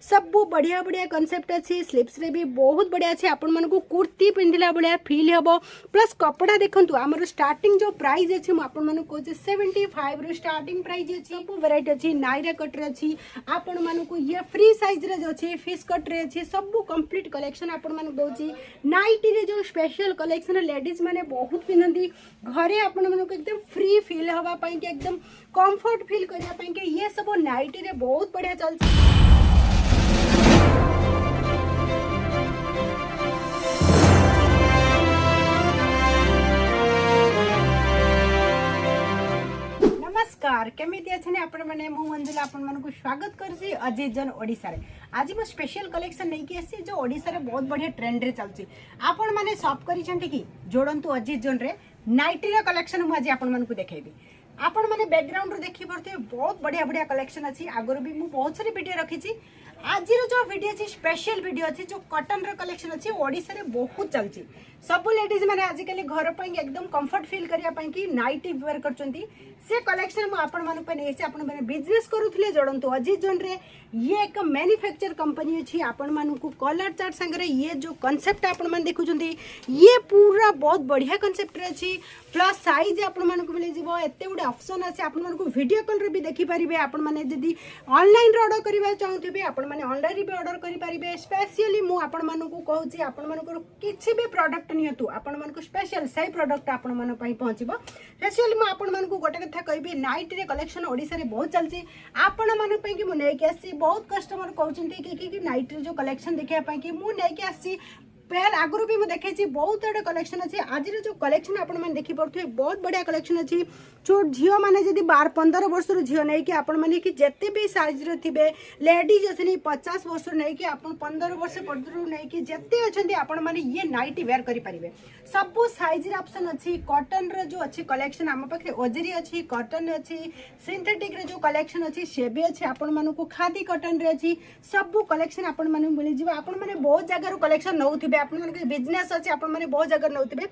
सब बढ़िया बढ़िया कॉन्सेप्ट अच्छी स्लीव्स रे भी बहुत बढ़िया अच्छे आपण मानकु कुर्ती पिंधिला बढ़िया फील हेबो प्लस कपड़ा देखंतु हमर स्टार्टिंग जो प्राइस अछि म आपण मानकु कहै 75 रो स्टार्टिंग प्राइस अछि सब वैरायटी अछि नायरा कट रे अछि आपण मानकु ये फ्री साइज रे जो अछि फिश कट रे अछि सब कंप्लीट कलेक्शन आपण मानकु दोछि नाइटी रे जो स्पेशल कलेक्शन लेडीज माने बहुत पिनंदी घरे आपण मानकु एकदम फ्री फील हवा पई के एकदम कंफर्ट फील करिया पई के ये सब नाइटी रे बहुत बढ़िया चलछि। नमस्कार केमिति अछने आपण माने मु मंजुला आपण मानकु स्वागत करछि अजीत जन ओडिसा रे। आज मो स्पेशल कलेक्शन नै कि आसी जो ओडिसा रे बहुत बढ़िया ट्रेंड रे चलछि आपण माने शॉप करिसंती कि जोडंतु अजीत जन रे नाइटी रे कलेक्शन मु आज आपण मानकु देखेबी। आपण माने बैकग्राउंड रो देखि परते बहुत बढ़िया बढ़िया कलेक्शन अछि आगरो भी मु बहुत सारी वीडियो रखिछि। आज जो वीडियो अछि स्पेशल वीडियो अछि जो कॉटन रो कलेक्शन अछि ओडिसा रे बहुत चलछि सब लेडीज माने आजिकली घर पई एकदम कंफर्ट फील करिया पई कि नाइटी वेयर करचंती से कलेक्शन मु आपण मानु पे नेछि आपण माने बिजनेस करूथले जोडंतु अजीत जोन रे ये एक मैन्युफैक्चर कंपनी अछि आपण मानु को कलर चार्ट संग रे ये जो कांसेप्ट आपण मान देखुचंती ये पूरा बहुत बढ़िया कांसेप्ट रे अछि प्लस साइज आपण मानु को मिले जिवो एते गुडे ऑप्शन अछि आपण मानु को वीडियो कॉल रे भी देखि परिबे आपण माने जदी ऑनलाइन रे ऑर्डर करिबा चाहउथिबे आपण माने ऑनलाइन रे भी ऑर्डर करि परिबे स्पेशली मु आपण मानु को कहउची आपण मानु को किछि भी प्रोडक्ट नियतु आपण मानु को स्पेशल सही प्रोडक्ट आपण मानु पई पहुंचबो स्पेशली मु आपण मानु को गोटे कथा कहबी नाइट रे कलेक्शन ओडिसा रे बहुत चलची आपण मानु पई कि मु नै के आसी बहुत कस्टमर कहउचंती कि नाइट रे जो कलेक्शन देखिया पई कि मु नै के आसी पहले आगु भी मुझे देखी बहुत बड़े कलेक्शन अच्छी आज जो कलेक्शन आपण मैंने देखी पड़े बहुत बढ़िया कलेक्शन अच्छी जो झील मैंने जब 12-15 वर्ष झील नहीं कि आपण मैंने कि जिते भी साइज थे लेडीज अच्छे 50 वर्ष नहीं कि आप 15 वर्ष पर्यटन नहीं कि जिते अच्छा आपण मैंने ये नाइटी वेयर करेंगे सब साइज ऑप्शन अच्छी कॉटन रो जो अच्छी कलेक्शन आम पाखे ओजरी अच्छी कॉटन अच्छी सिंथेटिक जो कलेक्शन अच्छी से भी अच्छे आपण मानक खादी कॉटन रे अच्छी सब कलेक्शन आपण मानक मिल जाए आपण मैंने बहुत जगार कलेक्शन नौथे आपण मानक बिजनेस अच्छे आपण मैंने बहुत जगह नौथे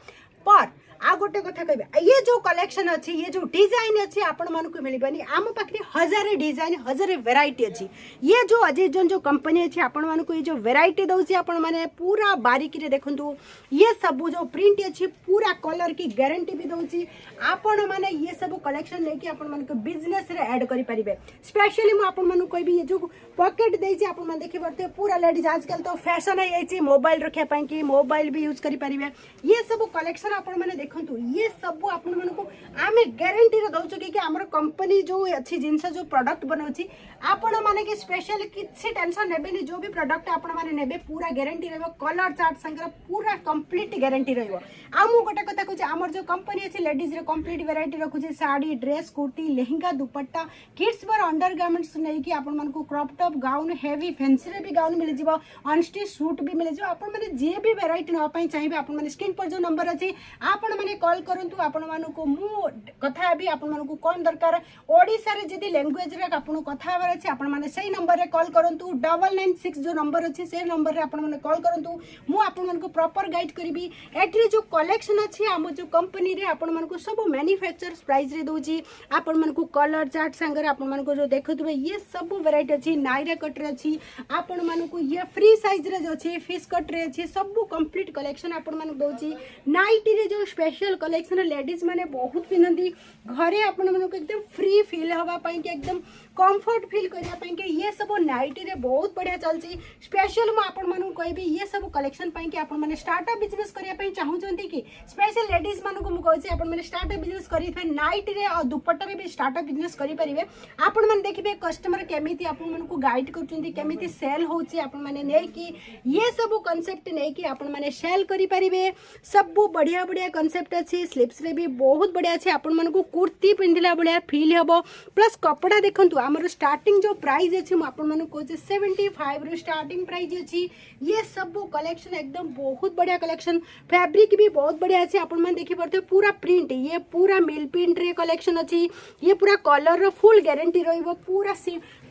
पर आ गोटे कथा कहबे ये जो कलेक्शन अच्छी ये जो डिजाइन अच्छी आपण मानक मिलबनी आम पाखे हजारे डिजाइन हजारे वेराइटी अच्छी ये जो अजीत जन जो कंपनी अच्छी आपण मानक ये जो वेराइटी दउची आपण माने पूरा बारीकी रे देखंतु ये सब जो प्रिंट अच्छी पूरा कलर की गारंटी भी दउची आपण माने ये सब कलेक्शन लेके आपण मानक बिजनेस रे ऐड करि परिबे स्पेशली मु आपण मानक कहबी ये जो पॉकेट देछि आपण माने देखि परते पूरा लेडीज आजकल तो फैशन है ये मोबाइल रखे पई कि मोबाइल भी यूज करि परिबे ये सब कलेक्शन आपण माने देखंतु ये सब आपण मानक आमे गारंटी रे दउछु कि हमर कंपनी जो अच्छी जिंस जो प्रोडक्ट बनाउछि आपण माने कि स्पेशल किछि टेंशन नेबेनी जो भी प्रोडक्ट आपण माने नेबे पूरा गारंटी रहबो कलर चार्ट संगे पूरा कंप्लीट गारंटी रहबो आ मु गोटे कथा कहछि हमर जो कंपनी अछि लेडीज रे कंप्लीट वैरायटी रखुछि साड़ी ड्रेस कुर्ती लेहंगा दुपट्टा किड्स पर अंडरगारमेंट्स नै कि आपण मानकु crop top gown heavy fancy रे भी गाउन मिल जिवो अनस्टिच सूट भी मिल जिवो आपण माने जे भी वैरायटी न पई चाहिबे आपण माने स्क्रीन पर जो नंबर अछि आपण माने कॉल करंतु आपण मानकु मु कथा हेबी आपण मानकु कोन दरकार ओडिसा रे जदी लैंग्वेज रे आपण कथा हेबार अछि आपण माने सही नंबर रे कॉल करंतु 996 जो नंबर अछि से नंबर रे आपण माने कॉल करंतु मु आपण मानकु प्रॉपर गाइड करबी एटरी जो कलेक्शन अछि हम जो कंपनी रे आपण मानकु सब मैन्युफैक्चरर्स प्राइस रे दोची आपण मानकु कलर चार्ट संगे आपण मानकु जो देखुतबे ये सब वैरायटी अछि नायरा कट रे अछि आपण मानकु ये फ्री साइज रे जो अछि फिश कट रे अछि सब कंप्लीट कलेक्शन आपण मानकु दोची नाइटी रे जो स्पेशल कलेक्शन लेडीज माने बहुत पिनंदी घरे आपण मानकु एकदम फ्री फील हवा पई के एकदम कंफर्ट फील करिया पई के ये सब नाइटी रे बहुत बढ़िया चलची स्पेशल म आपण मानकु कहबी ये सब कलेक्शन पई के आपण माने स्टार्टअप बिजनेस करिया पई चाहू चंती कि स्पेशल लेडीज मानकु म कहछि आपण माने स्टार्टअप बिजनेस करि थे नाइट रे और दुपट्टा रे भी स्टार्टअप बिजनेस करि परिबे आपण माने देखिबे कस्टमर केमिति आपण मानकु गाइड करचंती केमिति सेल होची आपण माने नै कि ये सब कांसेप्ट नै कि आपण माने सेल करि परिबे सब बढ़िया बढ़िया कांसेप्ट अछि स्लीव्स रे भी बहुत बढ़िया अछि आपण मानकु कुर्ती पिंधिला बढ़िया फील हेबो प्लस कपड़ा देखंतु हमर स्टार्टिंग जो प्राइस अछि म आपण मानकु कहै 75 रो स्टार्टिंग प्राइस अछि ये सब कलेक्शन एकदम बहुत बढ़िया कलेक्शन फैब्रिक भी बहुत बढ़िया अछि आपण माने देखि परते पूरा प्रिंट ये पूरा मिल प्रिंट रे कलेक्शन अछि ये पूरा कलर रो फुल गारंटी रहइबो पूरा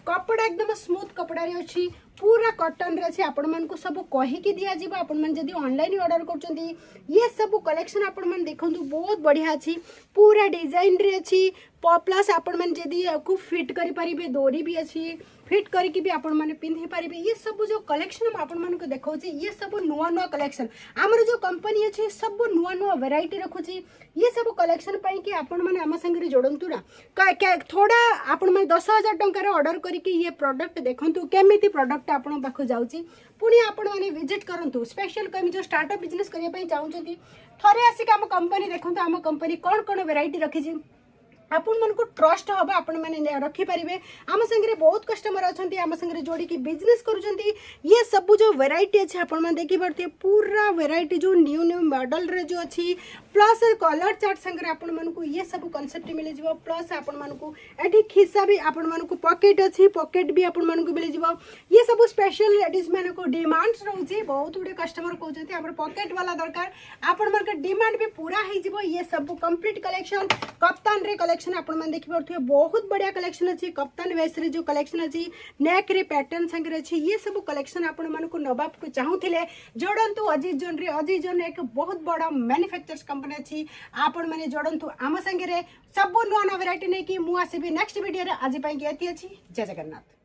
कपड़ा एकदम स्मूथ कपड़ा रे अछि पूरा कॉटन रे अछि आपण मन को सब कहि कि दिया जिवो आपण मन जदी ऑनलाइन ऑर्डर करचंती ये सब कलेक्शन आपण मन देखंतु बहुत बढ़िया अछि पूरा डिजाइन रे अछि प्लस आपण मन जदी को फिट करि परिबे डोरी भी अछि फिट करके भी आपण माने पिंधि पारिबे ये सब जो कलेक्शन आपण मन को देखौची ये सब नुआ नुआ कलेक्शन हमर जो कंपनी अछि सब नुआ नुआ वैरायटी रखुची ये सब कलेक्शन पाई कि आपण माने हम संगे जोड़ंतु ना थोड़ा आपण माने 10,000 टंका रे ऑर्डर करके ये प्रोडक्ट देखंतु केमिति प्रोडक्ट आपण पाखो जाउची पुनी आपण माने विजिट करंतु स्पेशल कमी जो स्टार्टअप बिजनेस करिया पई चाहउचंती थरे आसी हम कंपनी देखंतु हम कंपनी कोन कोन वैरायटी रखिची आपण मन को ट्रस्ट हबा आपण माने रखी परिबे आम संगे बहुत कस्टमर अछंती आम संगे जोड़ी की बिजनेस करूछंती ये सब जो वैरायटी अछि आपण मन देखि परते पूरा वैरायटी जो न्यू न्यू मॉडल रे जो अछि प्लस कलर चार्ट संगे आपण मन को ये सब कांसेप्ट मिले जिवो प्लस आपण मन को एठी खिस्सा भी आपण मन को पॉकेट अछि पॉकेट भी आपण मन को मिले जिवो ये सब स्पेशल लेडीज मन को डिमांड रहउची बहुत गुडे कस्टमर कहउछंती हमर पॉकेट वाला दरकार आपण मन के डिमांड भी पूरा हे जिवो ये सब कंप्लीट कलेक्शन कप्तान रे कलेक्शन आपण मन देखि परथुए बहुत बढ़िया कलेक्शन अछि कप्तान वेस रे जो कलेक्शन अछि नेक रे पैटर्न संगे अछि ये सब कलेक्शन आपण मन को नबा को चाहूथिले जोड़ंतु अजीज जोन एक बहुत बड़ा मैन्युफैक्चरर्स कंपनी अछि आपण माने जोड़ंतु आम संगे रे सब नुआ नुआ वैरायटी नै कि मु आसीबी नेक्स्ट वीडियो रे आज पई के एति अछि जय जगन्नाथ।